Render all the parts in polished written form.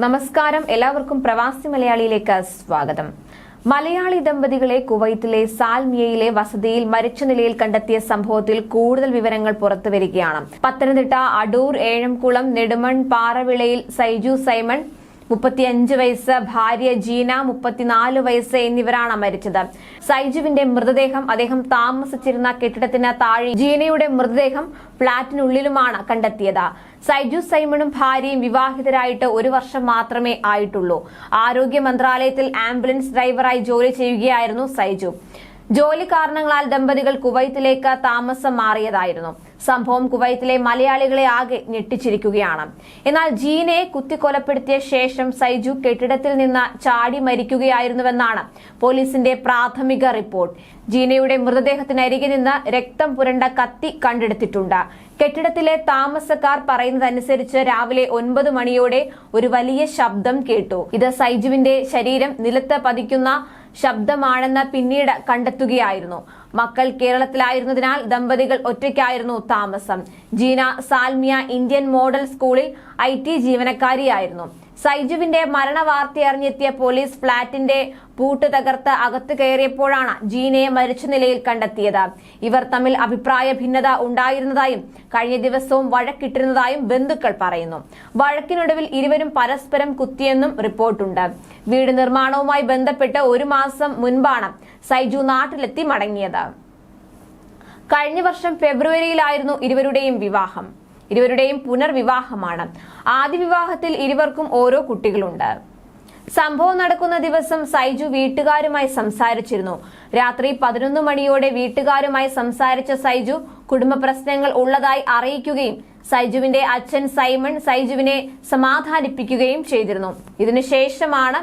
നമസ്കാരം, എല്ലാവർക്കും പ്രവാസി മലയാളിയിലേക്ക് സ്വാഗതം. മലയാളി ദമ്പതികളെ കുവൈത്തിലെ സാൽമിയയിലെ വസതിയിൽ മരിച്ച നിലയിൽ കണ്ടെത്തിയ സംഭവത്തിൽ കൂടുതൽ വിവരങ്ങൾ പുറത്തുവരികയാണ്. പത്തനംതിട്ട അടൂർ ഏഴംകുളം നെടുമൺ പാറവിളയിൽ സൈജു സൈമൺ 35 വയസ്സ്, ഭാര്യ ജീന 34 വയസ്സ് എന്നിവരാണ് മരിച്ചത്. സൈജുവിന്റെ മൃതദേഹം അദ്ദേഹം താമസിച്ചിരുന്ന കെട്ടിടത്തിന് താഴെ, ജീനയുടെ മൃതദേഹം ഫ്ളാറ്റിനുള്ളിലുമാണ് കണ്ടെത്തിയത്. സൈജു സൈമണും ഭാര്യയും വിവാഹിതരായിട്ട് 1 വർഷം മാത്രമേ ആയിട്ടുള്ളൂ. ആരോഗ്യ മന്ത്രാലയത്തിൽ ആംബുലൻസ് ഡ്രൈവറായി ജോലി ചെയ്യുകയായിരുന്നു സൈജു. ജോലി കാരണങ്ങളാൽ ദമ്പതികൾ കുവൈത്തിലേക്ക് താമസം മാറിയതായിരുന്നു. സംഭവം കുവൈത്തിലെ മലയാളികളെ ആകെ ഞെട്ടിച്ചിരിക്കുകയാണ്. എന്നാൽ ജീനയെ കുത്തിക്കൊലപ്പെടുത്തിയ ശേഷം സൈജു കെട്ടിടത്തിൽ നിന്ന് ചാടി മരിക്കുകയായിരുന്നുവെന്നാണ് പോലീസിന്റെ പ്രാഥമിക റിപ്പോർട്ട്. ജീനയുടെ മൃതദേഹത്തിനരികെ നിന്ന് രക്തം പുരണ്ട കത്തി കണ്ടെടുത്തിട്ടുണ്ട്. കെട്ടിടത്തിലെ താമസക്കാർ പറയുന്നതനുസരിച്ച് രാവിലെ 9 മണിയോടെ ഒരു വലിയ ശബ്ദം കേട്ടു. ഇത് സൈജുവിന്റെ ശരീരം നിലത്ത് പതിക്കുന്ന ശബ്ദമാണെന്ന് പിന്നീട് കണ്ടെത്തുകയായിരുന്നു. മക്കൾ കേരളത്തിലായിരുന്നതിനാൽ ദമ്പതികൾ ഒറ്റയ്ക്കായിരുന്നു താമസം. ജീന സാൽമിയ ഇന്ത്യൻ മോഡൽ സ്കൂളിൽ IT ജീവനക്കാരിയായിരുന്നു. സൈജുവിന്റെ മരണവാർത്തയറിഞ്ഞെത്തിയ പോലീസ് ഫ്ളാറ്റിന്റെ പൂട്ട് തകർത്ത് അകത്തു കയറിയപ്പോഴാണ് ജീനയെ മരിച്ച നിലയിൽ കണ്ടെത്തിയത്. ഇവർ തമ്മിൽ അഭിപ്രായ ഭിന്നത ഉണ്ടായിരുന്നതായും കഴിഞ്ഞ ദിവസവും വഴക്കിട്ടിരുന്നതായും ബന്ധുക്കൾ പറയുന്നു. വഴക്കിനൊടുവിൽ ഇരുവരും പരസ്പരം കുത്തിയെന്നും റിപ്പോർട്ടുണ്ട്. വീട് നിർമ്മാണവുമായി ബന്ധപ്പെട്ട് 1 മാസം മുൻപാണ് സൈജു നാട്ടിലെത്തി മടങ്ങിയത്. കഴിഞ്ഞ വർഷം ഫെബ്രുവരിയിലായിരുന്നു ഇരുവരുടെയും വിവാഹം. ഇരുവരുടെയും പുനർവിവാഹമാണ്. ആദ്യ വിവാഹത്തിൽ ഇരുവർക്കും ഓരോ കുട്ടികളുണ്ട്. സംഭവം നടക്കുന്ന ദിവസം സൈജു വീട്ടുകാരുമായി സംസാരിച്ചിരുന്നു. രാത്രി 11 മണിയോടെ വീട്ടുകാരുമായി സംസാരിച്ച സൈജു കുടുംബ പ്രശ്നങ്ങൾ ഉള്ളതായി അറിയിക്കുകയും സൈജുവിന്റെ അച്ഛൻ സൈമൺ സൈജുവിനെ സമാധാനിപ്പിക്കുകയും ചെയ്തിരുന്നു. ഇതിനുശേഷമാണ്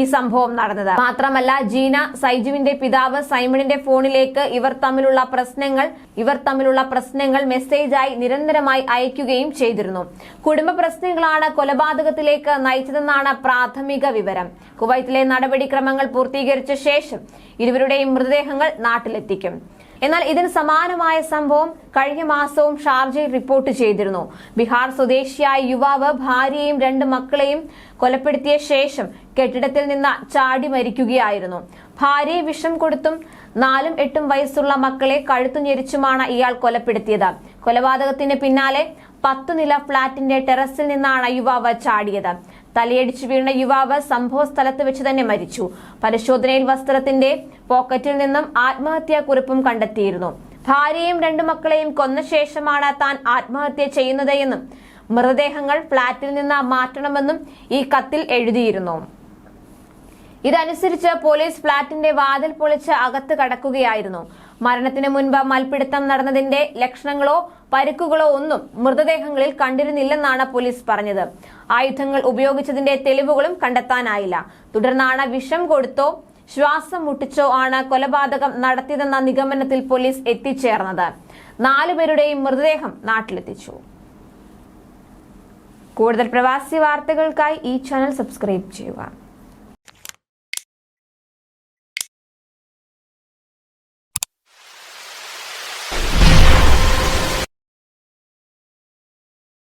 ഈ സംഭവം നടന്നത്. മാത്രമല്ല, ജീന സൈജുവിന്റെ പിതാവ് സൈമണിന്റെ ഫോണിലേക്ക് ഇവർ തമ്മിലുള്ള പ്രശ്നങ്ങൾ മെസ്സേജായി നിരന്തരമായി അയക്കുകയും ചെയ്തിരുന്നു. കുടുംബ പ്രശ്നങ്ങളാണ് കൊലപാതകത്തിലേക്ക് നയിച്ചതെന്നാണ് പ്രാഥമിക വിവരം. കുവൈത്തിലെ നടപടിക്രമങ്ങൾ പൂർത്തീകരിച്ച ശേഷം ഇരുവരുടെയും മൃതദേഹങ്ങൾ നാട്ടിലെത്തിക്കും. എന്നാൽ ഇതിന് സമാനമായ സംഭവം കഴിഞ്ഞ മാസവും ഷാർജയിൽ റിപ്പോർട്ട് ചെയ്തിരുന്നു. ബീഹാർ സ്വദേശിയായ യുവാവ് ഭാര്യയെയും 2 മക്കളെയും കൊലപ്പെടുത്തിയ ശേഷം കെട്ടിടത്തിൽ നിന്ന് ചാടി മരിക്കുകയായിരുന്നു. ഭാര്യയെ വിഷം കൊടുത്തും 4ഉം 8ഉം വയസ്സുള്ള മക്കളെ കഴുത്തു ഞെരിച്ചുമാണ് ഇയാൾ കൊലപ്പെടുത്തിയത്. കൊലപാതകത്തിന് പിന്നാലെ 10 നില ഫ്ളാറ്റിന്റെ ടെറസിൽ നിന്നാണ് യുവാവ് ചാടിയത്. തലയടിച്ചു വീണ യുവാവ് സംഭവ സ്ഥലത്ത് വെച്ച് തന്നെ മരിച്ചു. പരിശോധനയിൽ വസ്ത്രത്തിന്റെ പോക്കറ്റിൽ നിന്നും ആത്മഹത്യാ കുറിപ്പും കണ്ടെത്തിയിരുന്നു. ഭാര്യയെയും 2 മക്കളെയും കൊന്ന ശേഷമാണ് താൻ ആത്മഹത്യ ചെയ്യുന്നത് എന്നും മൃതദേഹങ്ങൾ ഫ്ളാറ്റിൽ നിന്ന് മാറ്റണമെന്നും ഈ കത്തിൽ എഴുതിയിരുന്നു. ഇതനുസരിച്ച് പോലീസ് ഫ്ളാറ്റിന്റെ വാതിൽ പൊളിച്ച് അകത്ത് കടക്കുകയായിരുന്നു. മരണത്തിന് മുൻപ് മൽപ്പിടുത്തം നടന്നതിന്റെ ലക്ഷണങ്ങളോ പരിക്കുകളോ ഒന്നും മൃതദേഹങ്ങളിൽ കണ്ടിരുന്നില്ലെന്നാണ് പോലീസ് പറഞ്ഞത്. ആയുധങ്ങൾ ഉപയോഗിച്ചതിന്റെ തെളിവുകളും കണ്ടെത്താനായില്ല. തുടർന്നാണ് വിഷം കൊടുത്തോ ശ്വാസം മുട്ടിച്ചോ ആണ് കൊലപാതകം നടത്തിയതെന്ന നിഗമനത്തിൽ പോലീസ് എത്തിച്ചേർന്നത്. 4 പേരുടെയും മൃതദേഹം നാട്ടിലെത്തിച്ചു. കൂടുതൽ പ്രവാസി വാർത്തകൾക്കായി ഈ ചാനൽ സബ്സ്ക്രൈബ് ചെയ്യുക.